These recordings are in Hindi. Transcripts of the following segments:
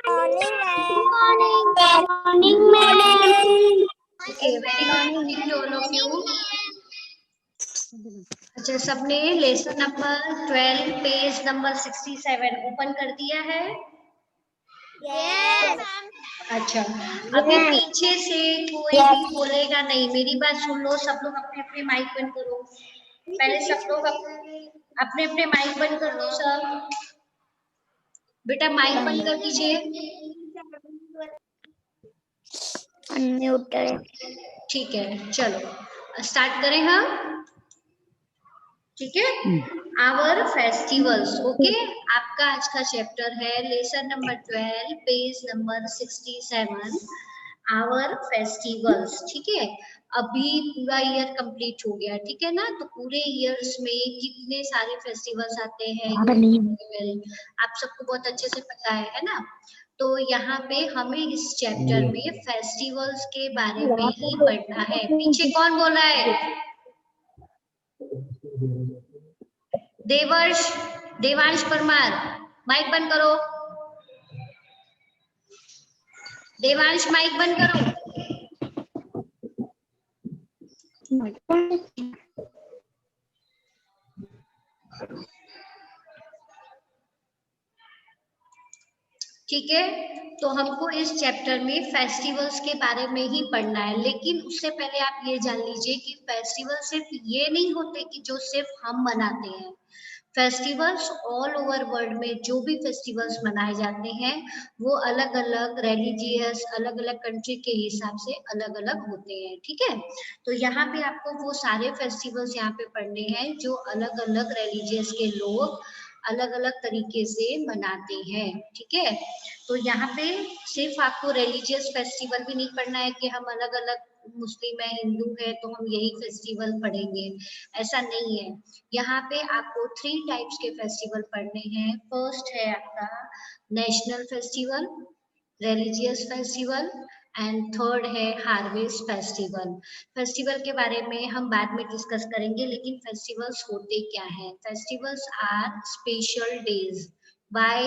Morning, ma'am. Okay, very good morning to all of you. अच्छा, सबने lesson number 12 page number 67 open कर दिया है? Yes. अच्छा, अभी पीछे से कोई भी बोलेगा नहीं, मेरी बात सुन लो। सब लोग अपने अपने माइक बंद करो। पहले सब लोग अपने अपने माइक बंद कर दो। सब बेटा माइक बंद कर दीजिए। अनम्यूट है। ठीक है, चलो स्टार्ट करें हम। ठीक है, आवर फेस्टिवल्स। ओके, आपका आज का चैप्टर है lesson number 12 page number 67 our festivals. ठीक है, अभी पूरा ईयर कंप्लीट हो गया, ठीक है ना। तो पूरे ईयर्स में कितने सारे फेस्टिवल्स आते हैं आप सबको बहुत अच्छे से पता है ना। तो यहाँ पे हमें इस चैप्टर में फेस्टिवल्स के बारे में ही पढ़ना है। पीछे कौन बोल रहा है? देवांश परमार, माइक बंद करो। देवांश माइक बंद करो। ठीक है, तो हमको इस चैप्टर में फेस्टिवल्स के बारे में ही पढ़ना है। लेकिन उससे पहले आप ये जान लीजिए कि फेस्टिवल सिर्फ ये नहीं होते कि जो सिर्फ हम मनाते हैं। फेस्टिवल्स ऑल ओवर वर्ल्ड में जो भी फेस्टिवल्स मनाए जाते हैं वो अलग अलग रिलीजियस, अलग अलग कंट्री के हिसाब से अलग अलग होते हैं। ठीक है, तो यहाँ पे आपको वो सारे फेस्टिवल्स यहाँ पे पढ़ने हैं जो अलग अलग रिलीजियस के लोग अलग अलग तरीके से मनाते हैं। ठीक है, तो यहाँ पे सिर्फ आपको रिलीजियस फेस्टिवल भी नहीं पढ़ना है कि हम अलग अलग मुस्लिम है, हिंदू है तो हम यही फेस्टिवल पढ़ेंगे, ऐसा नहीं है। यहाँ पे आपको 3 टाइप्स के फेस्टिवल पढ़ने हैं। फर्स्ट है आपका national festival, religious festival and third है हार्वेस्ट फेस्टिवल। फेस्टिवल के बारे में हम बाद में डिस्कस करेंगे, लेकिन फेस्टिवल्स होते क्या हैं? Festivals are special days by,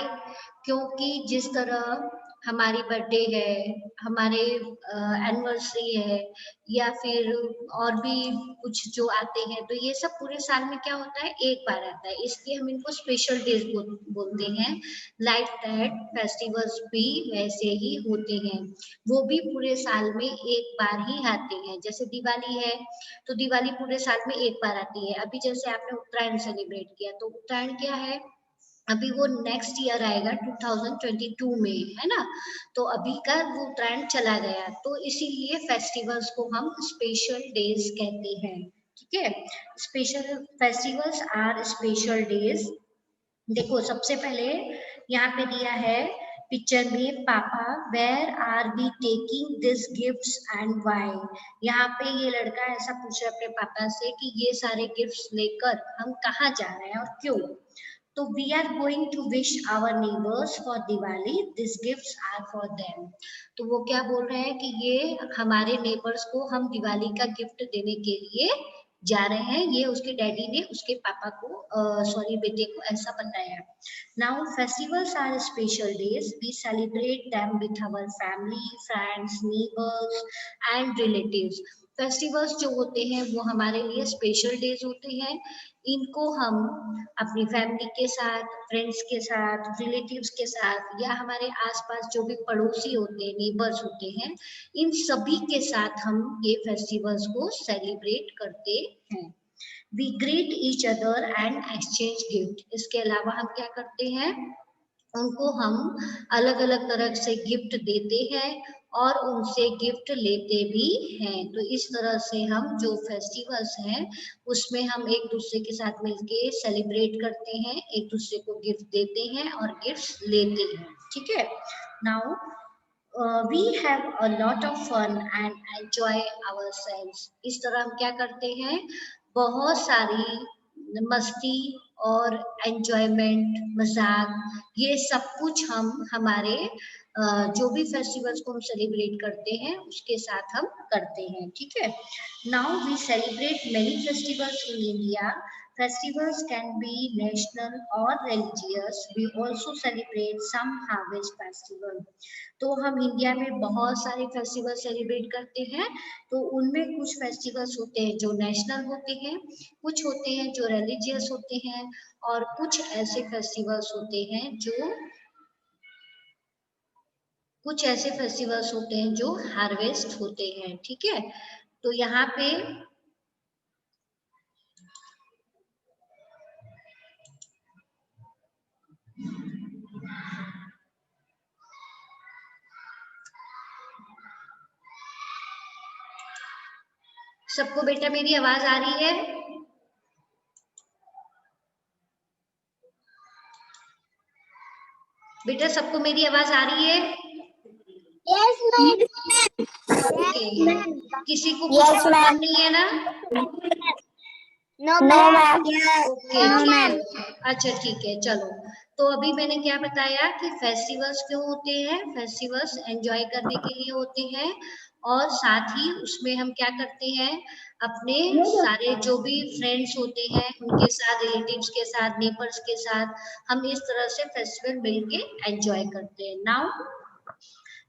क्योंकि जिस तरह हमारी बर्थडे है, हमारे एनिवर्सरी है, या फिर और भी कुछ जो आते हैं, तो ये सब पूरे साल में क्या होता है, एक बार आता है, इसलिए हम इनको स्पेशल डेज बोलते हैं। लाइक दैट फेस्टिवल्स भी वैसे ही होते हैं, वो भी पूरे साल में एक बार ही आते हैं। जैसे दिवाली है तो दिवाली पूरे साल में एक बार आती है। अभी जैसे आपने उत्तरायण सेलिब्रेट किया, तो उत्तरायण क्या है, अभी वो नेक्स्ट ईयर आएगा 2022 में, है ना। तो अभी का वो उत्तरायण चला गया, तो इसीलिए फेस्टिवल्स को हम स्पेशल डेज कहते हैं। ठीक है, special festivals are special days. देखो सबसे पहले यहाँ पे दिया है पिक्चर में, papa where are we taking this gifts and why. यहाँ पे ये लड़का ऐसा पूछ रहा है अपने पापा से कि ये सारे गिफ्ट्स लेकर हम कहाँ जा रहे हैं और क्यों। तो we are going to wish our neighbours for Diwali, this gifts are for them. तो वो क्या बोल रहे हैं कि ये हमारे नेबर्स को हम दिवाली का गिफ्ट देने के लिए जा रहे हैं। ये उसके डैडी ने उसके पापा को सॉरी बेटे को ऐसा बताया। Now festivals are special days, we celebrate them with our family, friends, neighbours and relatives. Festivals जो होते हैं वो हमारे लिए स्पेशल डेज होते हैं। इनको हम अपनी फैमिली के साथ, फ्रेंड्स के साथ, रिलेटिव्स के साथ, या हमारे आसपास जो भी पड़ोसी होते हैं, नेबर्स होते हैं, इन सभी के साथ हम ये फेस्टिवल्स को सेलिब्रेट करते हैं। We greet each other and exchange gift. इसके अलावा हम क्या करते हैं, उनको हम अलग अलग तरह से गिफ्ट देते हैं और उनसे गिफ्ट लेते भी हैं। तो इस तरह से हम जो फेस्टिवल्स हैं उसमें हम एक दूसरे के साथ मिलके सेलिब्रेट करते हैं, एक दूसरे को गिफ्ट देते हैं और गिफ्ट लेते हैं। ठीक है, now we have a lot of fun and enjoy ourselves. इस तरह हम क्या करते हैं, बहुत सारी मस्ती और एंजॉयमेंट, मजाक, ये सब कुछ हम हमारे जो भी फेस्टिवल्स को हम सेलिब्रेट करते हैं उसके साथ हम करते हैं। ठीक है, now we celebrate many festivals in India. Festivals can be national or religious. We also celebrate some harvest festival. तो हम इंडिया में बहुत सारे फेस्टिवल सेलिब्रेट करते हैं, तो उनमें कुछ फेस्टिवल्स होते हैं जो नेशनल होते हैं, कुछ होते हैं जो रिलीजियस होते हैं, और कुछ ऐसे फेस्टिवल्स होते हैं जो हार्वेस्ट होते हैं। ठीक है, तो यहाँ पे सबको बेटा मेरी आवाज आ रही है? बेटा सबको मेरी आवाज आ रही है? Yes, ma'am. ओके, किसी को कुछ प्रॉब्लम नहीं है ना? No, ma'am. ओके, अच्छा ठीक है, चलो। तो अभी मैंने क्या बताया कि फेस्टिवल्स क्यों होते हैं? फेस्टिवल्स एंजॉय करने के लिए होते हैं, और साथ ही उसमें हम क्या करते हैं, अपने सारे जो भी फ्रेंड्स होते हैं उनके साथ, रिलेटिव्स के साथ, नेबर्स के साथ, हम इस तरह से फेस्टिवल मिलके एंजॉय करते हैं। नाउ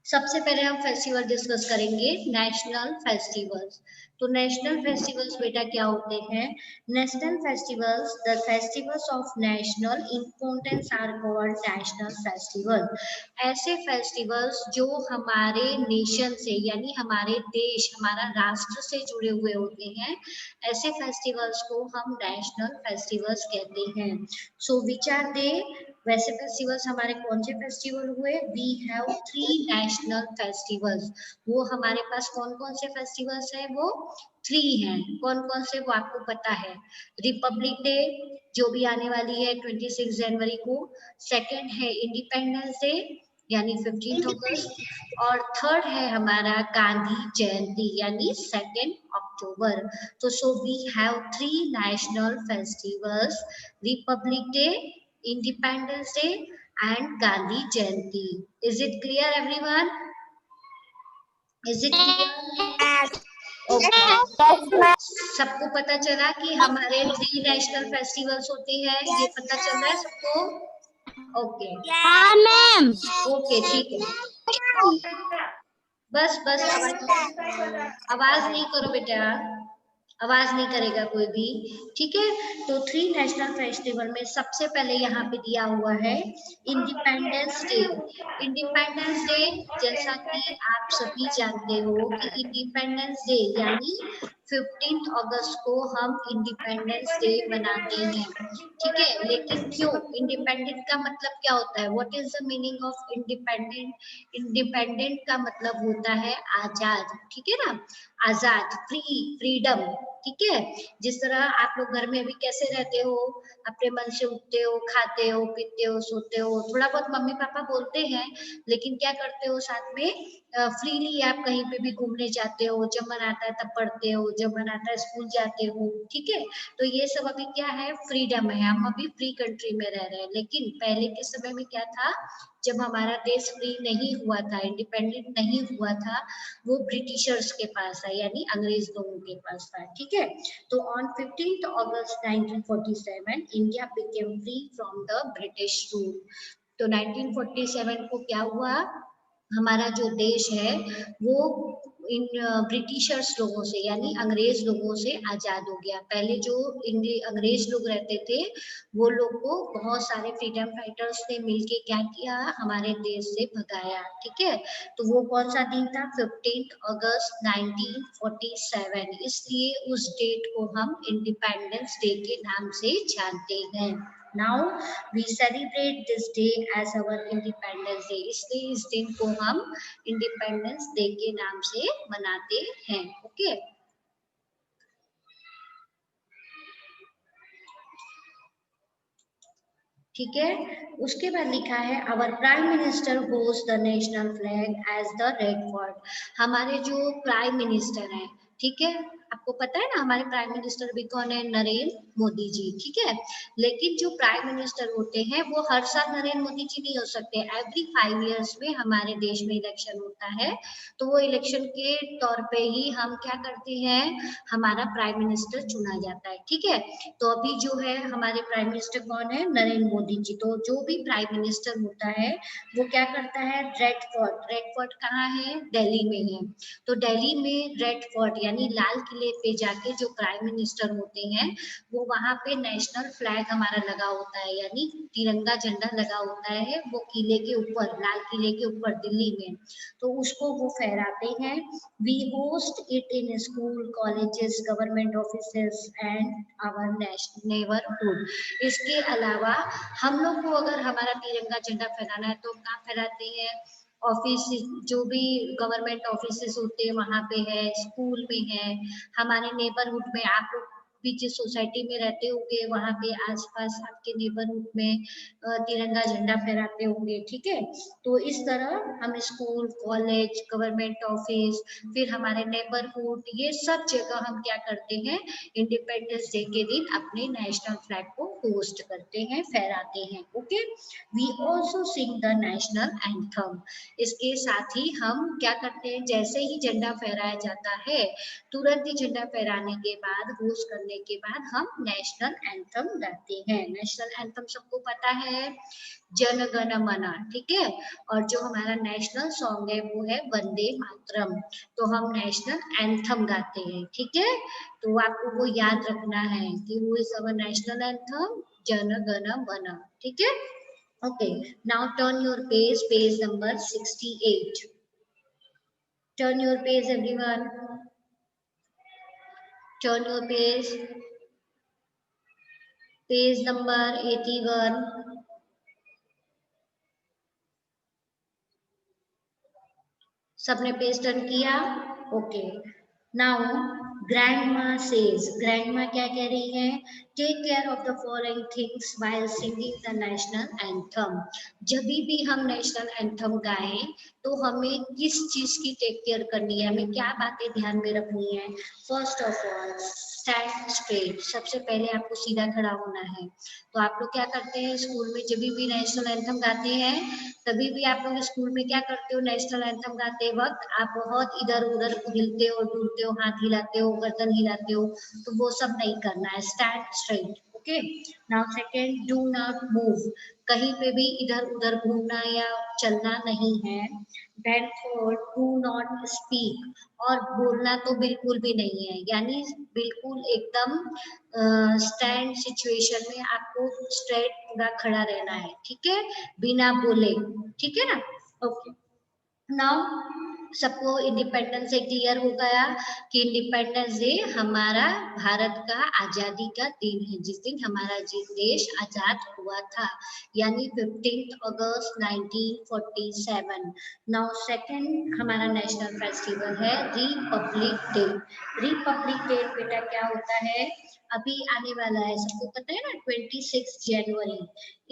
सबसे पहले हम फेस्टिवल डिस्कस करेंगे, नेशनल फेस्टिवल्स। तो नेशनल फेस्टिवल्स बेटा क्या होते हैं? National festivals, the festivals of national importance are called national festival. ऐसे फेस्टिवल्स जो हमारे नेशन से, यानी हमारे देश, हमारा राष्ट्र से जुड़े हुए होते हैं, ऐसे फेस्टिवल्स को हम नेशनल फेस्टिवल्स कहते हैं। So which are they? वैसे फेस्टिवल्स हमारे कौन से फेस्टिवल हुए? We have 3 national festivals. वो हमारे पास कौन कौन से फेस्टिवल्स हैं? वो 3 हैं। कौन कौन से वो आपको पता है? रिपब्लिक डे जो भी आने वाली है 26 जनवरी को, सेकंड है इंडिपेंडेंस डे यानी 15 अगस्त, और थर्ड है हमारा गांधी जयंती यानी 2 अक्टूबर। तो so we have 3 national festivals, republic day, Independence Day and Gandhi Jayanti. Is it clear everyone? Is it clear? Okay. सबको पता चला कि हमारे 3 नेशनल फेस्टिवल्स होते हैं, ये पता चल रहा है सबको? ओके हाँ मैम। ओके ठीक है, बस आवाज नहीं करो बेटा, आवाज नहीं करेगा कोई भी। ठीक है, तो 3 नेशनल फेस्टिवल में सबसे पहले यहाँ पे दिया हुआ है इंडिपेंडेंस डे। इंडिपेंडेंस डे जैसा कि आप सभी जानते हो कि इंडिपेंडेंस डे यानी 15 अगस्त को हम इंडिपेंडेंस डे मनाते हैं। ठीक है, लेकिन क्यों? इंडिपेंडेंट का मतलब क्या होता है? What is the meaning of independent? Independent का मतलब होता है आजाद। ठीक है ना, आजाद, फ्रीडम। ठीक है, जिस तरह आप लोग घर में अभी कैसे रहते हो, अपने मन से उठते हो, खाते हो, पीते हो, सोते हो, थोड़ा बहुत मम्मी पापा बोलते हैं, लेकिन क्या करते हो साथ में? फ्रीली आप कहीं पे भी घूमने जाते हो, जब मन आता है तब पढ़ते हो, जब मन आता है स्कूल जाते हो। ठीक है, तो ये सब अभी क्या है? फ्रीडम है, हम अभी फ्री कंट्री में रह रहे हैं। लेकिन पहले के समय में क्या था, जब हमारा देश फ्री नहीं हुआ था, इंडिपेंडेंट नहीं हुआ था, वो ब्रिटिशर्स के पास था, यानी अंग्रेज लोगों के पास था। ठीक है, तो on 15 August 1947 India became free from the British rule. तो 1947 को क्या हुआ? हमारा जो देश है वो इन ब्रिटिशर्स लोगों से यानी अंग्रेज लोगों से आजाद हो गया। पहले जो अंग्रेज लोग रहते थे, वो लोग को बहुत सारे फ्रीडम फाइटर्स ने मिलके क्या किया? हमारे देश से भगाया। ठीक है, तो वो कौन सा दिन था? 15 अगस्त 1947। इसलिए उस डेट को हम इंडिपेंडेंस डे के नाम से जानते हैं। Now we celebrate this day as our Independence Day. इसलिए इस दिन को हम इंडिपेंडेंस डे के नाम से मनाते हैं। ओके, ठीक है, उसके बाद लिखा है our prime minister hoist the national flag at the red fort. हमारे जो प्राइम मिनिस्टर हैं, ठीक है, आपको पता है ना हमारे प्राइम मिनिस्टर भी कौन है, नरेंद्र मोदी जी, ठीक है। लेकिन जो प्राइम मिनिस्टर होते हैं वो हर साल नरेंद्र मोदी जी नहीं हो सकते, एवरी 5 इयर्स में हमारे देश में इलेक्शन होता है, तो वो इलेक्शन के तौर पे ही हम क्या करते हैं, हमारा प्राइम मिनिस्टर चुना जाता है, ठीक है। तो अभी जो है हमारे प्राइम मिनिस्टर कौन है, नरेंद्र मोदी जी। तो जो भी प्राइम मिनिस्टर होता है वो क्या करता है, रेड फोर्ट कहाँ है, दिल्ली में है। तो दिल्ली में रेड फोर्ट यानी लाल किले पे जाके जो प्राइम मिनिस्टर होते हैं वो वहां पे नेशनल फ्लैग हमारा लगा होता है, यानी तिरंगा झंडा लगा होता है वो किले के ऊपर, लाल किले के ऊपर दिल्ली में, तो उसको वो फहराते हैं। We hoist it in school, colleges, government offices and our neighbourhood. इसके अलावा हम लोग को अगर हमारा तिरंगा झंडा फहराना है तो कहाँ फहराते हैं, ऑफिस, जो भी गवर्नमेंट ऑफिसेस होते हैं वहां पे है, स्कूल में है, हमारे नेबरहुड में, आप लोग भी जिस सोसाइटी में रहते होंगे वहां पे आसपास आपके नेबरहुड में तिरंगा झंडा फहराते होंगे, ठीक है। तो इस तरह हम स्कूल, कॉलेज, गवर्नमेंट ऑफिस, फिर हमारे नेबरहुड, ये सब जगह हम क्या करते हैं, इंडिपेंडेंस डे के दिन अपने नेशनल फ्लैग को होस्ट करते हैं, फहराते हैं, okay. We also sing the national anthem. इसके साथ ही हम क्या करते हैं, जैसे ही झंडा फहराया जाता है तुरंत ही झंडा फहराने के बाद, होस्ट करने के बाद हम नेशनल एंथम गाते हैं। नेशनल एंथम सबको पता है, जन गण मन, ठीक है। और जो हमारा नेशनल सॉन्ग है वो है वंदे मातरम। तो हम नेशनल एंथम गाते हैं, ठीक है। तो आपको वो याद रखना है कि वो is our national anthem, Jana Gana मन, ठीक है। Okay, now turn your page number 68. Turn your page, everyone. Turn your page number 81. सबने पेज टर्न किया? Okay. Now grandma says, grandma क्या कह रही है, take care of the following things while singing the national anthem. जब भी हम नेशनल एंथम गाएं तो हमें किस चीज की टेक केयर करनी है, हमें क्या बातें ध्यान में रखनी है। First of all stand straight, सबसे पहले आपको सीधा खड़ा होना है। तो आप लोग क्या करते हैं स्कूल में, जब भी नेशनल एंथम गाते हैं तभी भी आप लोग स्कूल में क्या करते हो, नेशनल एंथम गाते वक्त आप बहुत इधर उधर हिलते हो, डूलते हो, हाथ हिलाते हो, गर्दन हिलाते हो, तो वो सब नहीं करना है, stand straight, okay. Now second, do not move, कहीं पे भी इधर उधर घूमना या चलना नहीं है। Then third, do not speak, और बोलना तो बिल्कुल भी नहीं है, यानी बिल्कुल एकदम स्टैंड सिचुएशन में आपको स्ट्रेट पूरा खड़ा रहना है, ठीक है, बिना बोले, ठीक है ना, ओके। नाउ सबको इंडिपेंडेंस डे क्लियर हो गया कि इंडिपेंडेंस डे हमारा भारत का आजादी का दिन है, जिस दिन हमारा देश आजाद हुआ था, यानी 15 अगस्त 1947। नाउ सेकंड हमारा नेशनल फेस्टिवल है रिपब्लिक डे। रिपब्लिक डे बेटा क्या होता है, अभी आने वाला है, सबको पता है ना, 26 जनवरी।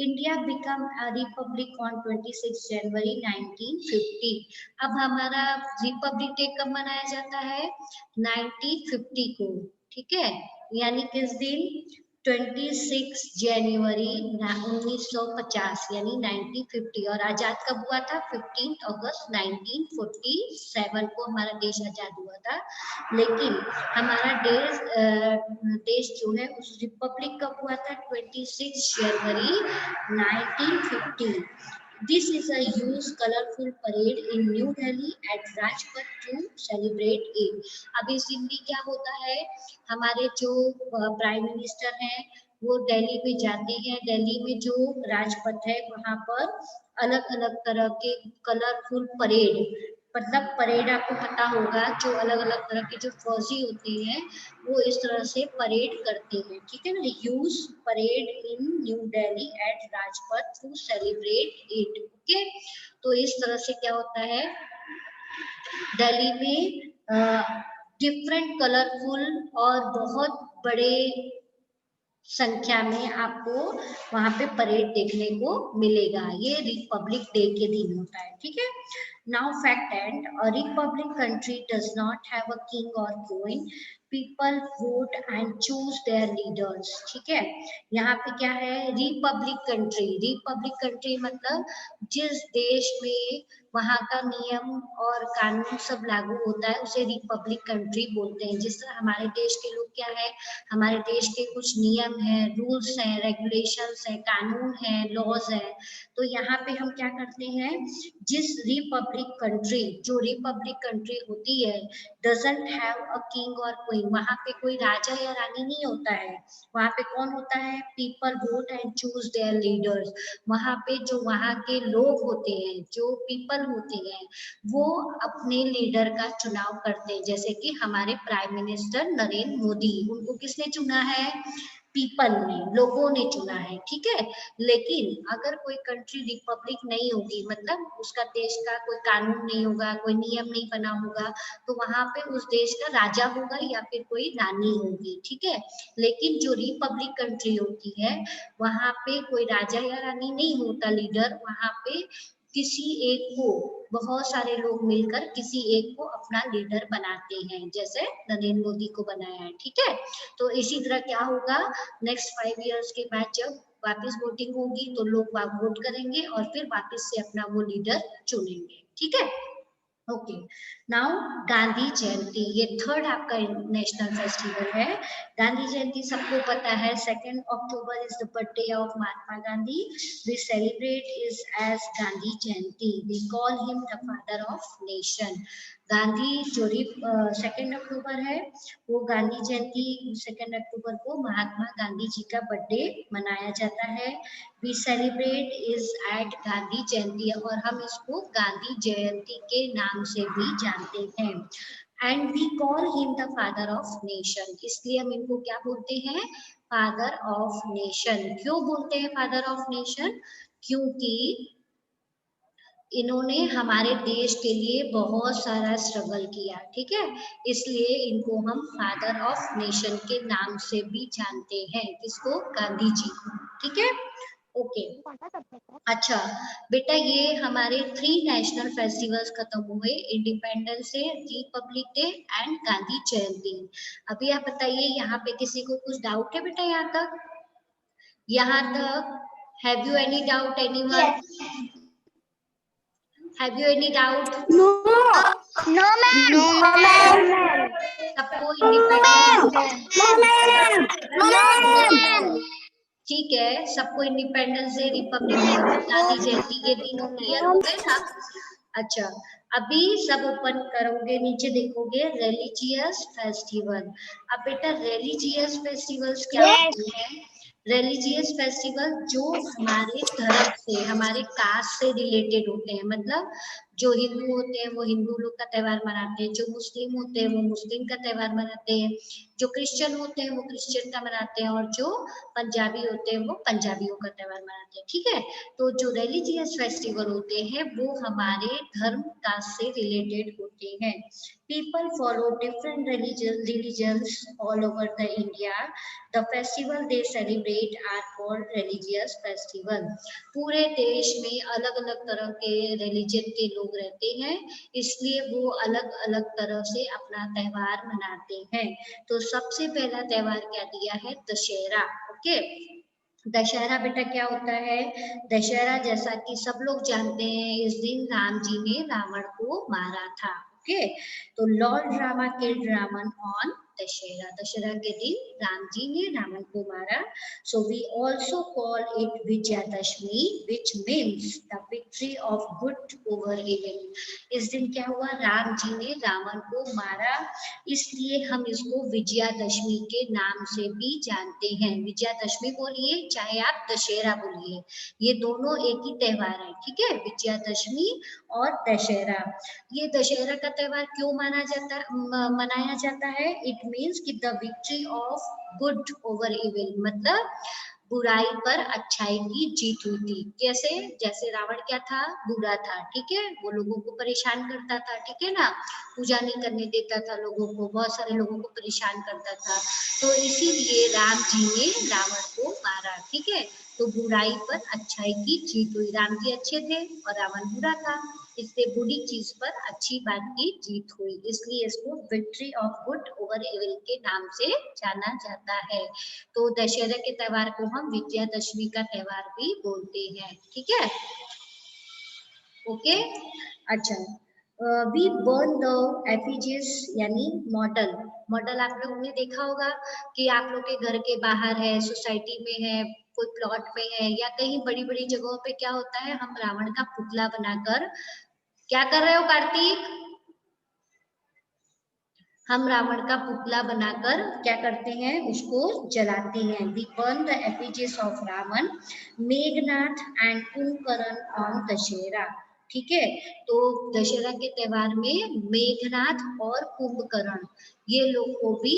India become a republic on 26 January 1950। अब हमारा रिपब्लिक डे कब मनाया जाता है, 1950 को, ठीक है, यानी किस दिन, 26 जनवरी 1950 यानी 1950। और आजाद कब हुआ था, 15 अगस्त 1947 को हमारा देश आजाद हुआ था। लेकिन हमारा देश जो है उस रिपब्लिक कब हुआ था, 26 January 1950। This is a huge colorful parade in New Delhi at Rajpath to celebrate it. अब इस दिन भी क्या होता है, हमारे जो प्राइम मिनिस्टर हैं वो दिल्ली में जाते हैं, दिल्ली में जो राजपथ है वहां पर अलग अलग तरह के कलरफुल परेड, मतलब परेड आपको पता होगा जो अलग अलग तरह के जो फौजी होते हैं वो इस तरह से परेड करते हैं, ठीक है ना, huge parade in new Delhi at Rajpath to celebrate it, okay. तो इस तरह से क्या होता है, दिल्ली में डिफरेंट कलरफुल और बहुत बड़े संख्या में आपको वहां पे परेड देखने को मिलेगा, ये रिपब्लिक डे के दिन होता है, ठीक है। Now fact and, a republic country does not have a king और queen. People vote and choose their leaders. ठीक है, यहाँ पे क्या है, रिपब्लिक कंट्री। रिपब्लिक कंट्री मतलब जिस देश में वहाँ का नियम और कानून सब लागू होता है उसे रिपब्लिक कंट्री बोलते हैं। जिस तरह हमारे देश के लोग क्या है, हमारे देश के कुछ नियम है, रूल्स हैं, रेगुलेशंस है, कानून है, लॉज है। तो यहाँ पे हम क्या करते हैं, जिस रिपब्लिक कंट्री, जो रिपब्लिक कंट्री होती है, डजंट हैव अ किंग और क्वीन, वहाँ पे कोई राजा या रानी नहीं होता है। वहाँ पे कौन होता है, people vote and choose their leaders. वहाँ पे जो वहाँ के लोग होते हैं, जो पीपल होते हैं, वो अपने लीडर का चुनाव करते हैं। जैसे कि हमारे प्राइम मिनिस्टर नरेंद्र मोदी, उनको किसने चुना है, पीपल ने, लोगों ने चुना है। ठीक है, लेकिन अगर कोई कंट्री रिपब्लिक नहीं होगी, मतलब उसका देश का कोई कानून नहीं होगा, कोई नियम नहीं बना होगा, तो वहां पे उस देश का राजा होगा या फिर कोई रानी होगी। ठीक है, लेकिन जो रिपब्लिक कंट्री होती है वहां पे कोई राजा या रानी नहीं होता, लीडर। वहां पे किसी एक को, बहुत सारे लोग मिलकर किसी एक को अपना लीडर बनाते हैं, जैसे नरेंद्र मोदी को बनाया है। ठीक है, तो इसी तरह क्या होगा, नेक्स्ट 5 इयर्स के बाद जब वापस वोटिंग होगी तो लोग वोट करेंगे और फिर वापस से अपना वो लीडर चुनेंगे। ठीक है, ओके। नाउ गांधी जयंती, ये थर्ड आपका नेशनल फेस्टिवल है। गांधी जयंती सबको पता है, 2 October is the birthday of Mahatma Gandhi. We celebrate it as Gandhi Jayanti, we call him the father of nation. Gandhi जो 2 अक्टूबर है, वो गांधी जयंती 2 अक्टूबर को महात्मा गांधी जी का बर्थडे मनाया जाता है। We celebrate is at Gandhi Jayanti, और हम इसको गांधी जयंती के नाम से भी जानते हैं। And we call him the father of nation, इसलिए हम इनको क्या बोलते हैं, फादर ऑफ नेशन। क्यों बोलते हैं फादर ऑफ नेशन, क्योंकि इन्होंने हमारे देश के लिए बहुत सारा स्ट्रगल किया। ठीक है, इसलिए इनको हम फादर ऑफ नेशन के नाम से भी जानते हैं। किसको, गांधी जी को। ठीक है, ओके। अच्छा बेटा, ये हमारे 3 नेशनल फेस्टिवल्स खत्म हुए, independence day, republic day and Gandhi Jayanti. अभी आप बताइए, यहाँ पे किसी को कुछ डाउट है बेटा, यहाँ तक, यहाँ तक have you any doubt, anyone, have you any doubt? No. No, ma'am. No, ma'am. सबको No, ma'am. Independence, No, ma'am. No, ma'am. ठीक है, सबको इंडिपेंडेंस डे, रिपब्लिक डे और गांधी जयंती, ये तीनों क्लियर हो गए ना? अच्छा, अभी सब ओपन करोगे, नीचे देखोगे रिलीजियस फेस्टिवल। अब बेटा रिलीजियस फेस्टिवल्स क्या होते हैं, रिलीजियस फेस्टिवल जो हमारे धर्म से, हमारे कास्ट से रिलेटेड होते हैं। मतलब जो हिंदू होते हैं वो हिंदू लोग का त्यौहार मनाते हैं, जो मुस्लिम होते हैं वो मुस्लिम का त्यौहार मनाते हैं, जो क्रिश्चियन होते हैं वो क्रिश्चियन का मनाते हैं, और जो पंजाबी होते हैं वो पंजाबियों का त्यौहार मनाते हैं। ठीक है, तो जो रिलीजियस फेस्टिवल होते हैं वो हमारे धर्म कास्ट से रिलेटेड होते हैं। People follow different religions all over the India. The festival they celebrate are called religious festival. पूरे देश में अलग अलग तरह के रिलीजन के लोग रहते हैं, इसलिए वो अलग अलग तरह से अपना त्यौहार मनाते हैं। तो सबसे पहला त्यौहार क्या दिया है, दशहरा। ओके, दशहरा बेटा क्या होता है, दशहरा जैसा कि सब लोग जानते हैं, इस दिन राम जी ने रावण को मारा था। ओके, तो lord Rama killed Ravan on Dussehra, Dussehra के दिन राम जी ने रावण को मारा। So we also call it Vijayadashami, which means the victory of good over evil. इस दिन क्या हुआ, राम जी ने रावण को मारा, इसलिए हम इसको विजयादशमी के नाम से भी जानते हैं। विजयादशमी बोलिए चाहे आप दशहरा बोलिए, ये दोनों एक ही त्यौहार है। ठीक है, विजयादशमी और दशहरा। ये दशहरा का त्यौहार क्यों मनाया जाता है, इट मीन्स कि the victory of good over evil, मतलब बुराई पर अच्छाई की जीत हुई थी। कैसे, जैसे रावण क्या था, बुरा था। ठीक है, वो लोगों को परेशान करता था। ठीक है ना, पूजा नहीं करने देता था लोगों को, बहुत सारे लोगों को परेशान करता था, तो इसीलिए राम जी ने रावण को मारा। ठीक है, तो बुराई पर अच्छाई की जीत हुई। राम जी अच्छे थे और रावण बुरा था, इसलिए बुरी चीज पर अच्छी बात की जीत हुई, इसलिए इसको victory of good over evil के नाम से जाना जाता है। तो दशहरा के त्योहार को हम विजयादशमी का त्योहार भी बोलते हैं। ठीक है, ओके। अच्छा, वी बर्न द एफिजीज यानी मॉडल। मॉडल आप लोगों ने देखा होगा कि आप लोग के घर के बाहर है, सोसाइटी में है, कोई प्लॉट में है, या कहीं बड़ी बड़ी जगहों पे क्या होता है, हम रावण का पुतला बनाकर, क्या कर रहे हो कार्तिक, हम रावण का पुतला बनाकर क्या करते हैं, उसको जलाते हैं। We burn the effigies of Ravana, Meghnath and Kumbhakarna on Dussehra. ठीक है, तो दशहरा के त्योहार में मेघनाथ और कुंभकर्ण ये लोग को भी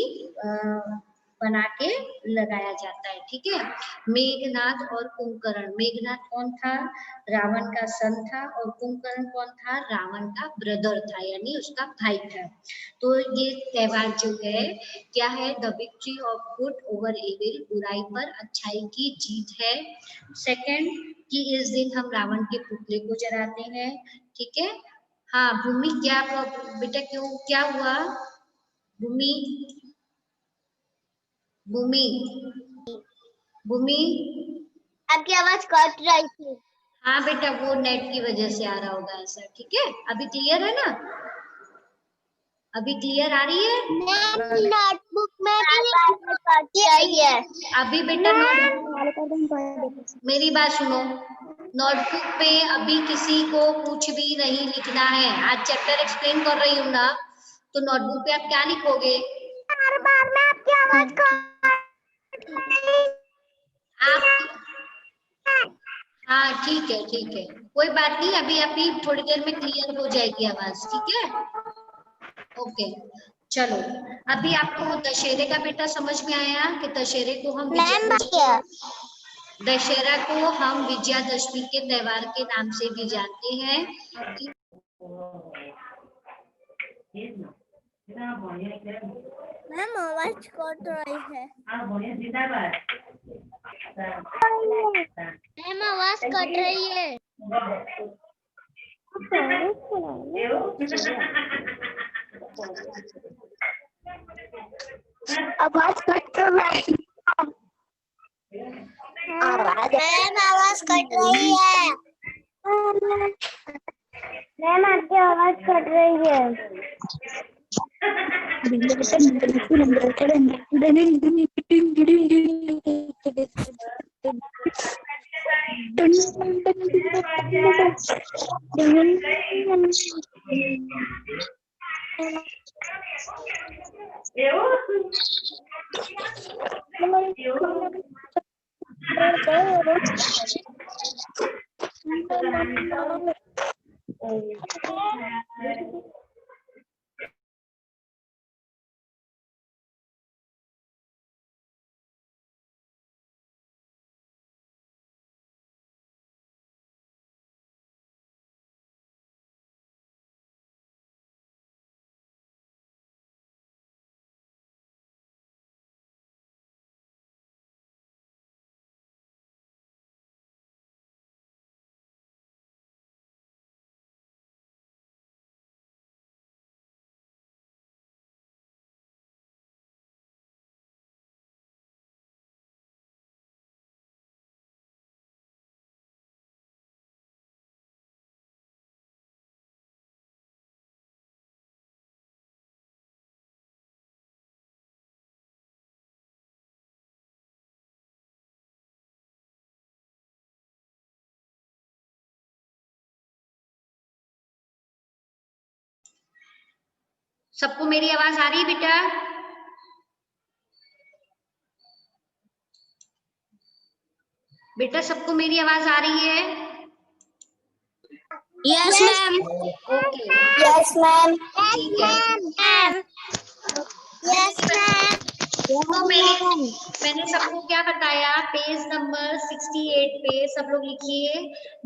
बना के लगाया जाता है। ठीक है, मेघनाथ और कुंभकर्ण, मेघनाथ कौन था, रावण का सन था, और कुंभकर्ण कौन था, रावण का ब्रदर था, यानी उसका भाई था। तो ये त्योहार जो है क्या है, the victory of good over evil, बुराई पर अच्छाई की जीत है। सेकंड कि इस दिन हम रावण के पुतले को जलाते हैं। ठीक है, हाँ भूमि, क्या बेटा, क्यों, क्या हुआ भूमि, भूमि, भूमि, आपकी आवाज कट रही थी। हाँ बेटा, वो नेट की वजह से आ रहा होगा ऐसा। ठीक है, अभी क्लियर है ना, अभी क्लियर आ रही है। नोटबुक में भी चाहिए। अभी बेटा मेरी बात सुनो, नोटबुक पे अभी किसी को कुछ भी नहीं लिखना है। आज चैप्टर एक्सप्लेन कर रही हूँ ना, तो नोटबुक पे आप क्या लिखोगे, हर बार में आपकी आवाज आप, हाँ ठीक है ठीक है, कोई बात नहीं, अभी अभी थोड़ी देर में क्लियर हो जाएगी आवाज। ठीक है, ओके। चलो, अभी आपको दशहरे का बेटा समझ में आया कि दशहरे को हम दशहरा को हम विजयादशमी के त्योहार के नाम से भी जानते हैं। मैम आवाज कट रही है। मैम आवाज कट रही है। आवाज कट रही है। मैम आवाज कट रही है। मैम आपकी आवाज कट रही है। सबको मेरी आवाज आ रही है बेटा, बेटा सबको मेरी आवाज आ रही है। Yes ma'am. Okay, yes ma'am. ठीक है। Yes ma'am. तो मैंने सबको क्या बताया, पेज नंबर 68 पे सब लोग लिखिए,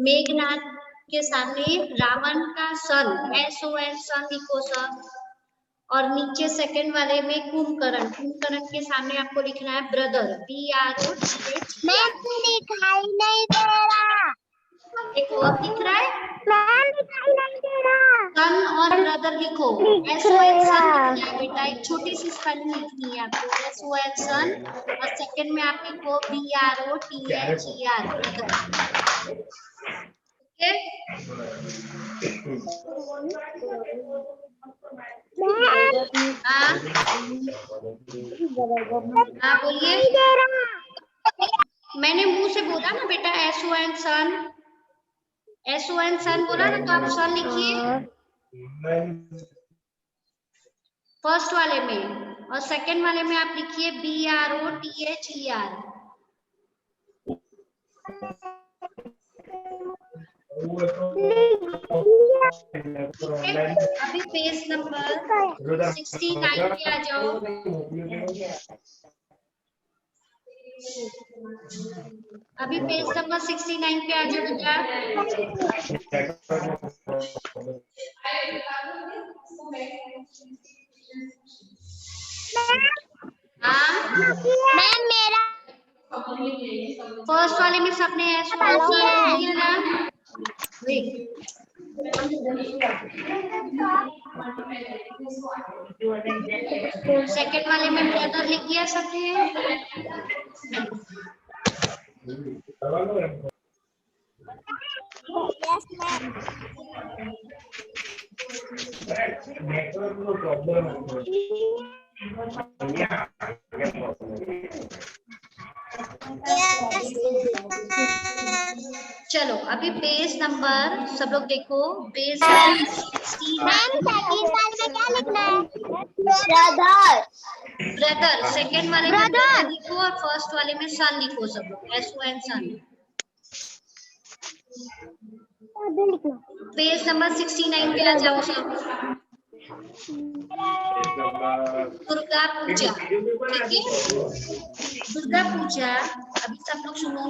मेघनाथ के सामने रावण का सन, SON, सन लिखो सब। और नीचे सेकंड वाले में कुंभकर्ण, कुंभकर्ण के सामने आपको लिखना है ब्रदर, BROTH। मैम दिखाई नहीं दे रहा। एक और दिख रहा है, मैम दिखाई नहीं दे रहा। सन और ब्रदर लिखो, SON सन लिखना है बेटा, एक छोटी सी स्पेलिंग लिखनी है आपको, SON सन, और सेकंड में आप लिखो BROTHER ब्रदर। ओके, हाँ बोलिए। मैंने मुंह से बोला ना बेटा SON सन, SON सन बोला ना, तो आप सन लिखिए फर्स्ट वाले में, और सेकंड वाले में आप लिखिए BROTHER। अभी पेज नंबर 69 पे आ जाओ। अभी पेज नंबर 69 पे आ जाओ बेटा। हाँ मैम मेरा फर्स्ट वाले में सबने किया ना, सेकंड वाले में ब्रदर लिख दिया सबने। चलो अभी पेज नंबर सब लोग देखो, पेज मैम सेकंड वाले में क्या लिखना है? ब्रदर। ब्रदर, सेकंड वाले में ब्रदर लिखो और फर्स्ट वाले में सन लिखो, सब लोग SON सन। पेज नंबर 69 पे आ जाओ सब। दुर्गा पूजा, ठीक है, दुर्गा पूजा। अभी सब लोग सुनो,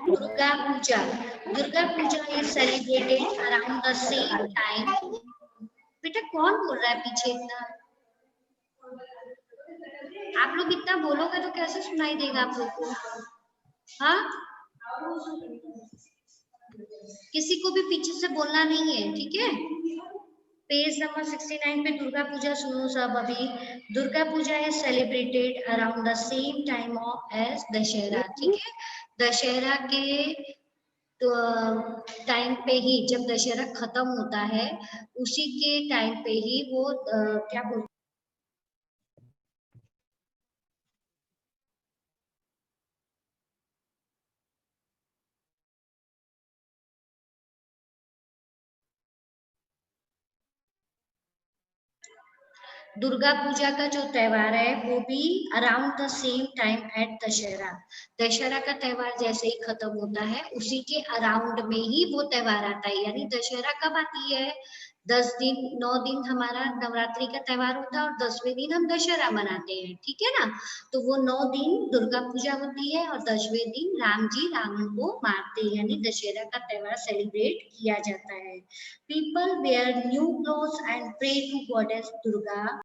Durga Puja, Durga Puja is celebrated around the same time. बेटा कौन बोल रहा है पीछे इतना? आप लोग इतना बोलोगे तो कैसे सुनाई देगा आप लोग को? हाँ, किसी को भी पीछे से बोलना नहीं है, ठीक है। पेज नंबर 69 पे दुर्गा पूजा सुनो सब। अभी Durga Puja is celebrated around the same time of as Dussehra, ठीक है। दशहरा के तो टाइम पे ही, जब दशहरा खत्म होता है उसी के टाइम पे ही वो क्या बोलते, दुर्गा पूजा का जो त्योहार है वो भी around the same time at Dussehra, Dussehra का त्योहार जैसे ही खत्म होता है उसी के अराउंड में ही वो त्योहार आता है। यानी दशहरा कब आती है? 10 दिन 9 दिन हमारा नवरात्रि का त्योहार होता है और 10वें दिन हम दशहरा मनाते हैं, ठीक है ना। तो वो 9 दिन दुर्गा पूजा होती है और 10वें दिन राम जी रावण को मारते हैं, यानी दशहरा का त्योहार सेलिब्रेट किया जाता है। People wear new clothes and pray to goddess Durga